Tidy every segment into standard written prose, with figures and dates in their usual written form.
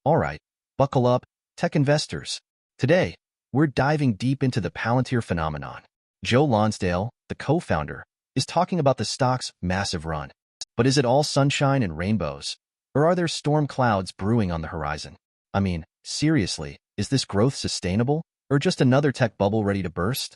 All right, buckle up, tech investors. Today, we're diving deep into the Palantir phenomenon. Joe Lonsdale, the co-founder, is talking about the stock's massive run. But is it all sunshine and rainbows? Or are there storm clouds brewing on the horizon? I mean, seriously, is this growth sustainable? Or just another tech bubble ready to burst?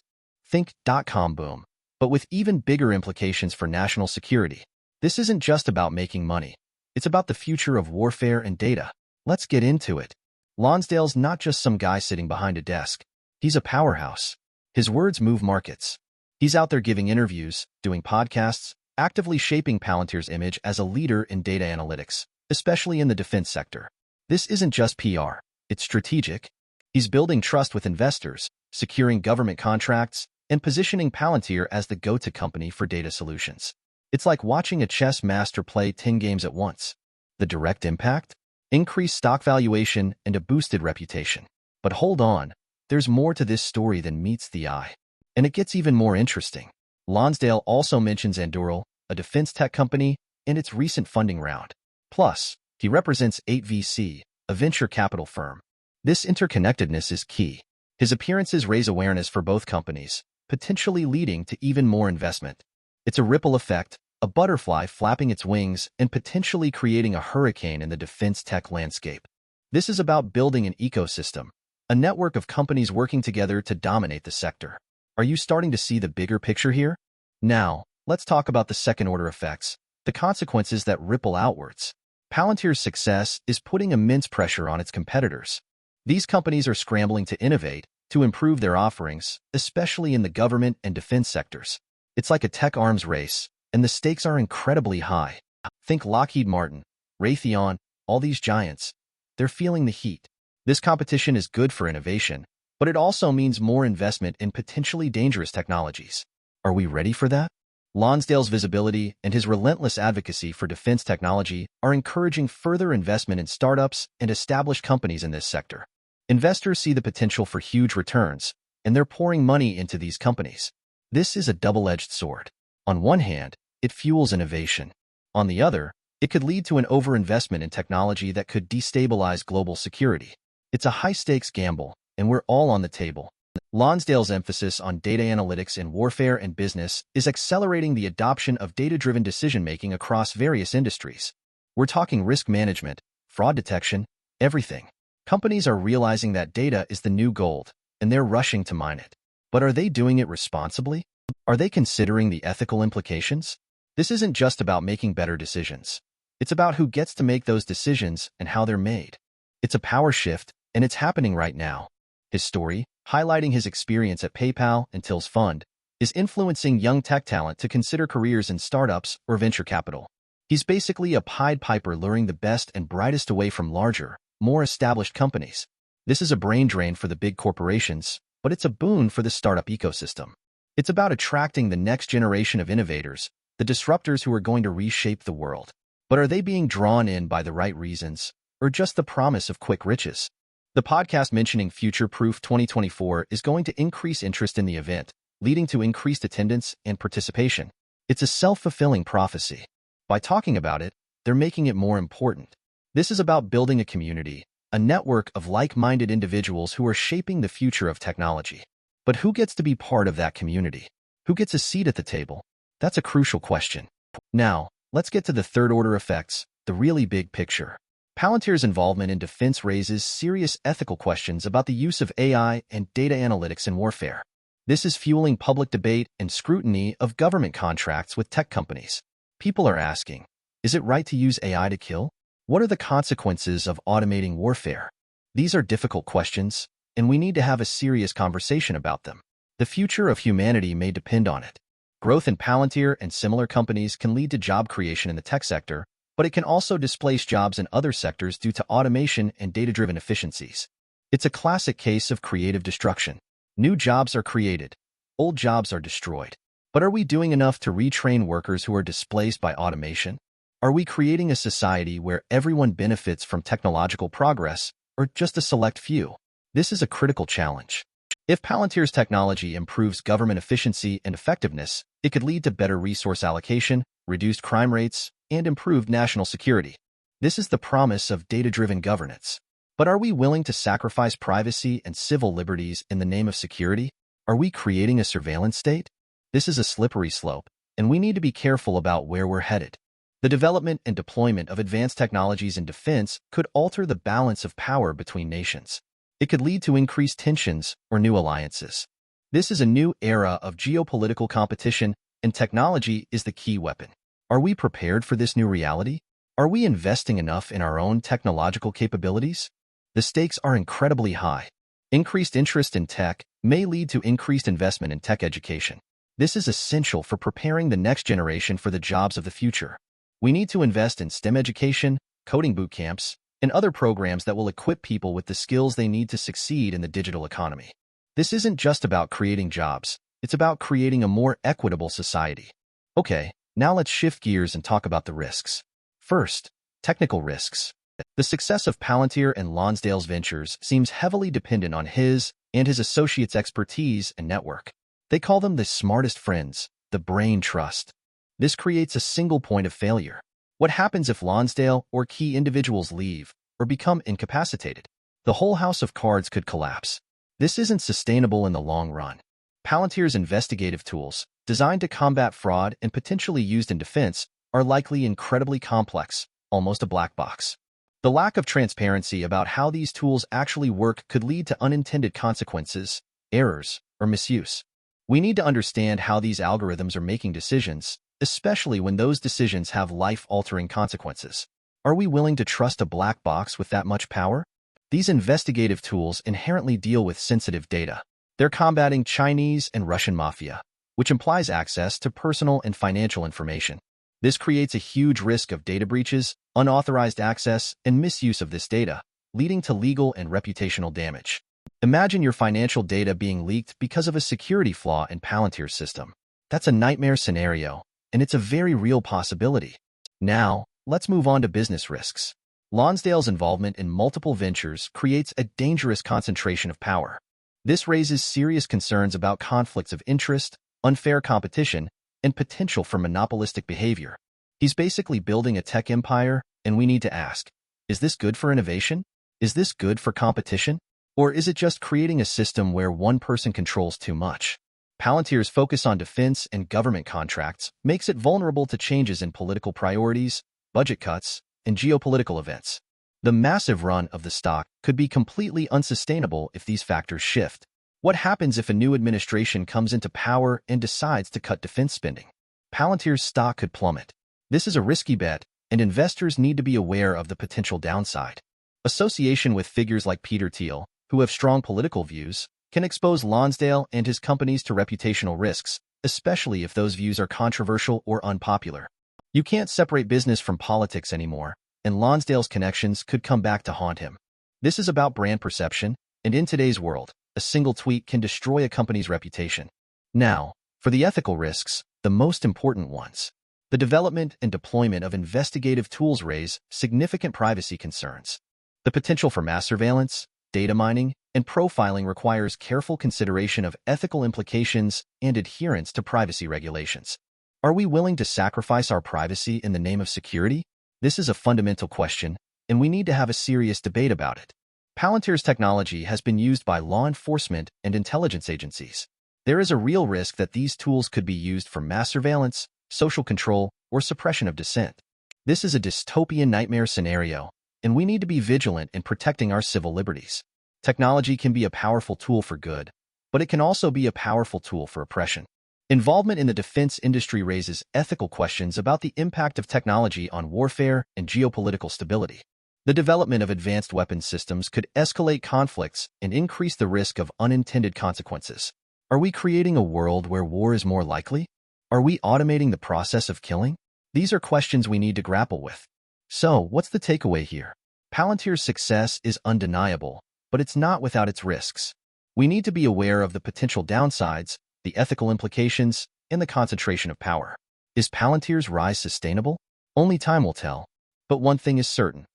Think dot-com boom, but with even bigger implications for national security. This isn't just about making money. It's about the future of warfare and data. Let's get into it. Lonsdale's not just some guy sitting behind a desk. He's a powerhouse. His words move markets. He's out there giving interviews, doing podcasts, actively shaping Palantir's image as a leader in data analytics, especially in the defense sector. This isn't just PR. It's strategic. He's building trust with investors, securing government contracts, and positioning Palantir as the go-to company for data solutions. It's like watching a chess master play 10 games at once. The direct impact? Increased stock valuation and a boosted reputation. But hold on, there's more to this story than meets the eye. And it gets even more interesting. Lonsdale also mentions Anduril, a defense tech company, and its recent funding round. Plus, he represents 8VC, a venture capital firm. This interconnectedness is key. His appearances raise awareness for both companies, potentially leading to even more investment. It's a ripple effect, a butterfly flapping its wings and potentially creating a hurricane in the defense tech landscape. This is about building an ecosystem, a network of companies working together to dominate the sector. Are you starting to see the bigger picture here? Now, let's talk about the second-order effects, the consequences that ripple outwards. Palantir's success is putting immense pressure on its competitors. These companies are scrambling to innovate, to improve their offerings, especially in the government and defense sectors. It's like a tech arms race, and the stakes are incredibly high. Think Lockheed Martin, Raytheon, all these giants. They're feeling the heat. This competition is good for innovation, but it also means more investment in potentially dangerous technologies. Are we ready for that? Lonsdale's visibility and his relentless advocacy for defense technology are encouraging further investment in startups and established companies in this sector. Investors see the potential for huge returns, and they're pouring money into these companies. This is a double-edged sword. On one hand, it fuels innovation. On the other, it could lead to an overinvestment in technology that could destabilize global security. It's a high-stakes gamble, and we're all on the table. Lonsdale's emphasis on data analytics in warfare and business is accelerating the adoption of data-driven decision-making across various industries. We're talking risk management, fraud detection, everything. Companies are realizing that data is the new gold, and they're rushing to mine it. But are they doing it responsibly? Are they considering the ethical implications? This isn't just about making better decisions. It's about who gets to make those decisions and how they're made. It's a power shift, and it's happening right now. His story, highlighting his experience at PayPal and Till's Fund, is influencing young tech talent to consider careers in startups or venture capital. He's basically a Pied Piper luring the best and brightest away from larger, more established companies. This is a brain drain for the big corporations, but it's a boon for the startup ecosystem. It's about attracting the next generation of innovators, the disruptors who are going to reshape the world. But are they being drawn in by the right reasons, or just the promise of quick riches? The podcast mentioning Future Proof 2024 is going to increase interest in the event, leading to increased attendance and participation. It's a self-fulfilling prophecy. By talking about it, they're making it more important. This is about building a community, a network of like-minded individuals who are shaping the future of technology. But who gets to be part of that community? Who gets a seat at the table? That's a crucial question. Now, let's get to the third-order effects, the really big picture. Palantir's involvement in defense raises serious ethical questions about the use of AI and data analytics in warfare. This is fueling public debate and scrutiny of government contracts with tech companies. People are asking, is it right to use AI to kill? What are the consequences of automating warfare? These are difficult questions, and we need to have a serious conversation about them. The future of humanity may depend on it. Growth in Palantir and similar companies can lead to job creation in the tech sector, but it can also displace jobs in other sectors due to automation and data-driven efficiencies. It's a classic case of creative destruction. New jobs are created, old jobs are destroyed. But are we doing enough to retrain workers who are displaced by automation? Are we creating a society where everyone benefits from technological progress, or just a select few? This is a critical challenge. If Palantir's technology improves government efficiency and effectiveness, it could lead to better resource allocation, reduced crime rates, and improved national security. This is the promise of data-driven governance. But are we willing to sacrifice privacy and civil liberties in the name of security? Are we creating a surveillance state? This is a slippery slope, and we need to be careful about where we're headed. The development and deployment of advanced technologies in defense could alter the balance of power between nations. It could lead to increased tensions or new alliances. This is a new era of geopolitical competition, and technology is the key weapon. Are we prepared for this new reality? Are we investing enough in our own technological capabilities? The stakes are incredibly high. Increased interest in tech may lead to increased investment in tech education. This is essential for preparing the next generation for the jobs of the future. We need to invest in STEM education, coding boot camps, and other programs that will equip people with the skills they need to succeed in the digital economy. This isn't just about creating jobs, it's about creating a more equitable society. Okay, now let's shift gears and talk about the risks. First, technical risks. The success of Palantir and Lonsdale's ventures seems heavily dependent on his and his associates' expertise and network. They call them the smartest friends, the brain trust. This creates a single point of failure. What happens if Lonsdale or key individuals leave or become incapacitated? The whole house of cards could collapse. This isn't sustainable in the long run. Palantir's investigative tools, designed to combat fraud and potentially used in defense, are likely incredibly complex, almost a black box. The lack of transparency about how these tools actually work could lead to unintended consequences, errors, or misuse. We need to understand how these algorithms are making decisions, especially when those decisions have life-altering consequences. Are we willing to trust a black box with that much power? These investigative tools inherently deal with sensitive data. They're combating Chinese and Russian mafia, which implies access to personal and financial information. This creates a huge risk of data breaches, unauthorized access, and misuse of this data, leading to legal and reputational damage. Imagine your financial data being leaked because of a security flaw in Palantir's system. That's a nightmare scenario, and it's a very real possibility. Now, let's move on to business risks. Lonsdale's involvement in multiple ventures creates a dangerous concentration of power. This raises serious concerns about conflicts of interest, unfair competition, and potential for monopolistic behavior. He's basically building a tech empire, and we need to ask, is this good for innovation? Is this good for competition? Or is it just creating a system where one person controls too much? Palantir's focus on defense and government contracts makes it vulnerable to changes in political priorities, budget cuts, and geopolitical events. The massive run of the stock could be completely unsustainable if these factors shift. What happens if a new administration comes into power and decides to cut defense spending? Palantir's stock could plummet. This is a risky bet, and investors need to be aware of the potential downside. Association with figures like Peter Thiel, who have strong political views, can expose Lonsdale and his companies to reputational risks, especially if those views are controversial or unpopular. You can't separate business from politics anymore, and Lonsdale's connections could come back to haunt him. This is about brand perception, and in today's world, a single tweet can destroy a company's reputation. Now, for the ethical risks, the most important ones. The development and deployment of investigative tools raise significant privacy concerns. The potential for mass surveillance, data mining, and profiling requires careful consideration of ethical implications and adherence to privacy regulations. Are we willing to sacrifice our privacy in the name of security? This is a fundamental question, and we need to have a serious debate about it. Palantir's technology has been used by law enforcement and intelligence agencies. There is a real risk that these tools could be used for mass surveillance, social control, or suppression of dissent. This is a dystopian nightmare scenario, and we need to be vigilant in protecting our civil liberties. Technology can be a powerful tool for good, but it can also be a powerful tool for oppression. Involvement in the defense industry raises ethical questions about the impact of technology on warfare and geopolitical stability. The development of advanced weapons systems could escalate conflicts and increase the risk of unintended consequences. Are we creating a world where war is more likely? Are we automating the process of killing? These are questions we need to grapple with. So, what's the takeaway here? Palantir's success is undeniable, but it's not without its risks. We need to be aware of the potential downsides, the ethical implications, and the concentration of power. Is Palantir's rise sustainable? Only time will tell. But one thing is certain.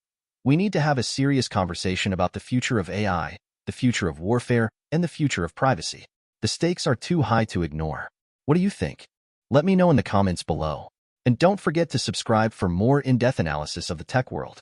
We need to have a serious conversation about the future of AI, the future of warfare, and the future of privacy. The stakes are too high to ignore. What do you think? Let me know in the comments below. And don't forget to subscribe for more in-depth analysis of the tech world.